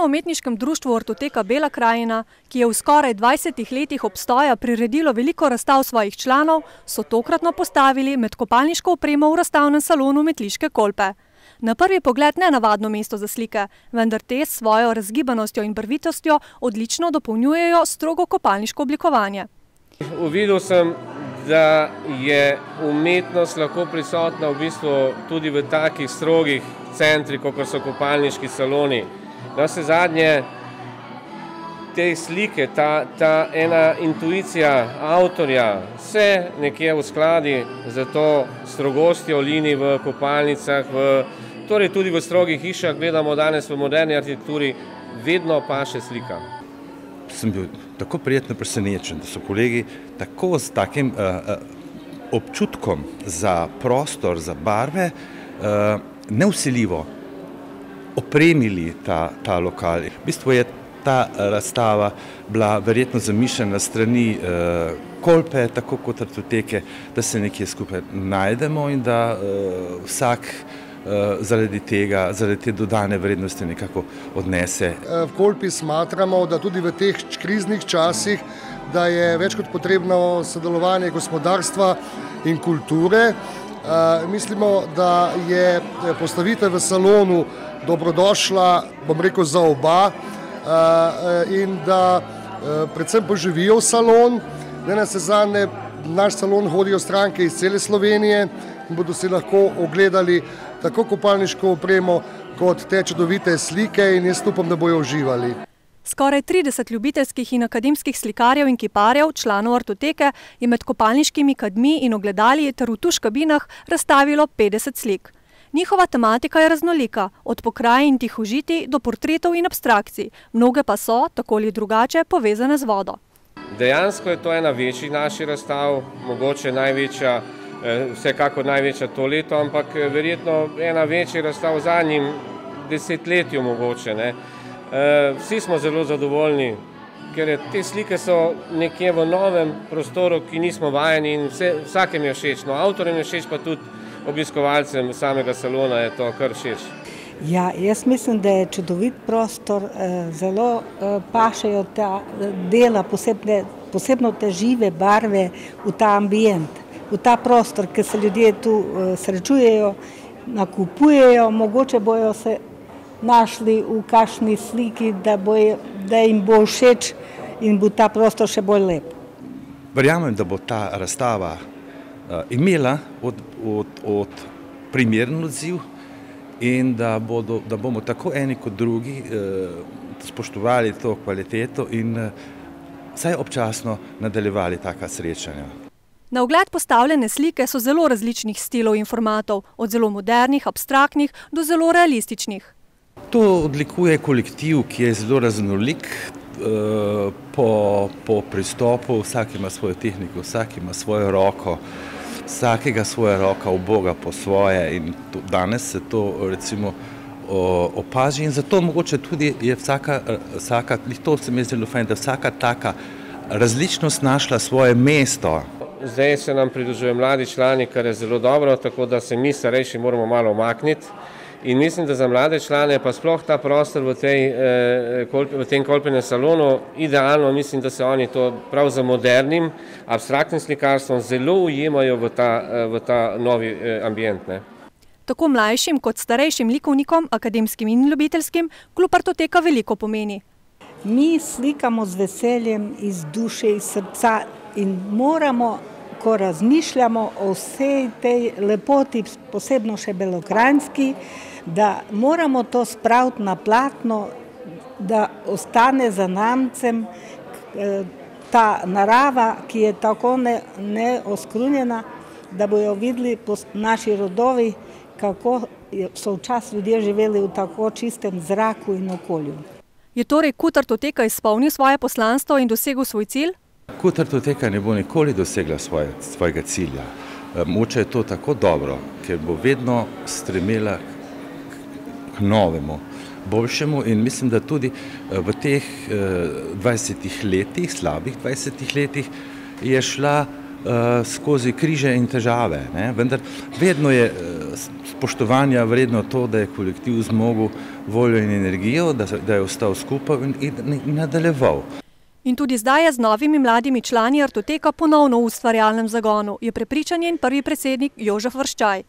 Kulturno-umetniškem društvu Artoteka Bela krajina, ki je v skoraj 20 letih obstoja priredilo veliko razstav svojih članov, so tokratno postavili med kopalniško opremo v razstavnem salonu Metliške Kolpe. Na prvi pogled nenavadno mesto za slike, vendar te s svojo razgibanostjo in barvitostjo odlično dopolnjujejo strogo kopalniško oblikovanje. Uvidel sem, da je umetnost lahko prisotna v bistvu tudi v takih strogih centrih, kot so kopalniški saloni. Na vse zadnje te slike, ta ena intuicija avtorja se nekje uskladi z to strogostjo linij v kopalnicah, torej tudi v strogih hišah, gledamo danes v moderni arhitekturi, vedno paše slika. Sem bil tako prijetno presenečen, da so kolegi tako s takim občutkom za prostor, za barve, nevsiljivo opremili ta lokal. V bistvu je ta razstava bila verjetno zamišljena strani Kolpe, tako kot Artoteke, da se nekje skupaj najdemo in da vsak zaradi te dodane vrednosti nekako odnese. V Kolpi smatramo, da tudi v teh kriznih časih, da je več kot potrebno sodelovanje gospodarstva in kulture. Mislimo, da je postavitev v salonu dobrodošla, bom rekel, za oba in da predvsem poživijo salon. Navsezadnje naš salon hodijo stranke iz cele Slovenije in bodo si lahko ogledali tako kopalniško opremo kot te čudovite slike in jaz upam, da bojo uživali. Skoraj 30 ljubiteljskih in akademskih slikarjev in kiparjev, članov Artoteke, je med kopalniškimi kadmi in ogledali ter v tuš kabinah razstavilo 50 slik. Njihova tematika je raznolika, od pokrajin tihožitij do portretov in abstrakcij, mnoge pa so, tako ali drugače, povezane z vodo. Dejansko je to ena večjih naših razstav, mogoče največja, vsekakor največja to leto, ampak verjetno ena večjih razstav v zadnjim desetletju mogoče. Vsi smo zelo zadovoljni, ker te slike so nekje v novem prostoru, ki nismo vajeni in vsakem je všeč. Avtorjem je všeč, pa tudi obiskovalcem samega salona je to kar všeč. Ja, jaz mislim, da je čudovit prostor, zelo pašejo ta dela, posebno te žive barve v ta ambient, v ta prostor, ker se ljudje tu srečujejo, nakupujejo, mogoče bojo se našli v kakšni sliki, da jim bo všeč in bo ta prostor še bolj lep. Verjamem, da bo ta razstava imela od primeren odziv in da bomo tako eni kot drugi spoštovali to kvaliteto in vsaj občasno nadaljevali taka srečanja. Na ogled postavljene slike so zelo različnih stilov in formatov, od zelo modernih, abstraktnih do zelo realističnih. To odlikuje kolektiv, ki je zelo raznolik po pristopu, vsak ima svojo tehniko, vsak ima svojo roko, vsakega svoja roka uboga po svoje in danes se to recimo opaži in zato mogoče tudi je vsaka, to se mi je zelo fajn, da vsaka taka različnost našla svoje mesto. Zdaj se nam pridružujejo mladi člani, kar je zelo dobro, tako da se mi starejši moramo malo umakniti. In mislim, da za mlade člane pa sploh ta prostor v tem Kolpinem salonu idealno, mislim, da se oni to prav za modernim, abstraktnim slikarstvom zelo ujemajo v ta novi ambient. Tako mlajšim kot starejšim likovnikom, akademskim in ljubiteljskim, klub Artoteka veliko pomeni. Mi slikamo z veseljem iz duše, iz srca in moramo, ko razmišljamo o vsej tej lepoti, posebno še belokranjski, da moramo to spraviti na platno, da ostane za namcem ta narava, ki je tako neoskrunjena, da bojo videli naši rodovi, kako so včasih ljudje živeli v tako čistem zraku in okolju. Je torej Kut Artoteka izpolnil svoje poslanstvo in dosegel svoj cilj? Kut Artoteka ne bo nikoli dosegla svojega cilja. Moče je to tako dobro, ker bo vedno stremela k novemu, boljšemu in mislim, da tudi v teh 20 letih, slabih 20 letih, je šla skozi križe in težave, vendar vedno je spoštovanja vredno to, da je kolektiv zmogel voljo in energijo, da je ostal skupaj in nadaljeval. In tudi zdaj je z novimi mladimi člani Artoteka ponovno v ustvarjalnem zagonu, je prepričan njen prvi predsednik Jožef Vrščaj.